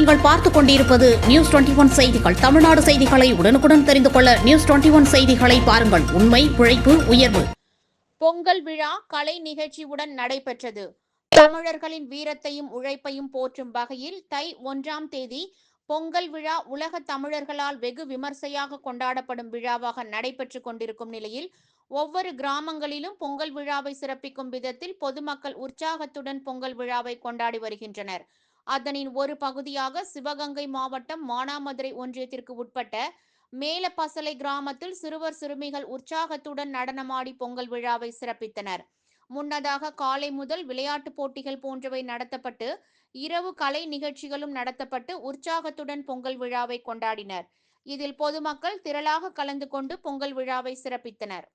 நீங்கள் பார்த்துக் கொண்டிருப்பது நியூஸ் 21 செய்திகள். தமிழ்நாடு செய்திகளை உடனுக்குடன் தெரிந்து கொள்ள நியூஸ் 21 செய்திகளை பாருங்கள். உண்மை, உழைப்பு, உயர்வு. பொங்கல் விழா கலை நிகழ்ச்சியுடன் நடைபெற்றது. தமிழர்களின் வீரத்தையும் உழைப்பையும் போற்றும் வகையில் தை 1ஆம் தேதி பொங்கல் விழா உலக தமிழர்களால் வெகு விமர்சையாக கொண்டாடப்படும் விழாவாக நடைபெற்றுக் கொண்டிருக்கும் நிலையில் ஒவ்வொரு கிராமங்களிலும் பொங்கல் விழாவை சிறப்பிக்கும் விதத்தில் பொதுமக்கள் உற்சாகத்துடன் பொங்கல் விழாவை கொண்டாடி வருகின்றனர். அதனின் ஒரு பகுதியாக சிவகங்கை மாவட்டம் மானாமதுரை ஒன்றியத்திற்கு உட்பட்ட மேலப்பசலை கிராமத்தில் சிறுவர் சிறுமிகள் உற்சாகத்துடன் நடனமாடி பொங்கல் விழாவை சிறப்பித்தனர். முன்னதாக காலை முதல் விளையாட்டுப் போட்டிகள் போன்றவை நடத்தப்பட்டு இரவு கலை நிகழ்ச்சிகளும் நடத்தப்பட்டு உற்சாகத்துடன் பொங்கல் விழாவை கொண்டாடினர். இதில் பொதுமக்கள் திரளாக கலந்து கொண்டு பொங்கல் விழாவை சிறப்பித்தனர்.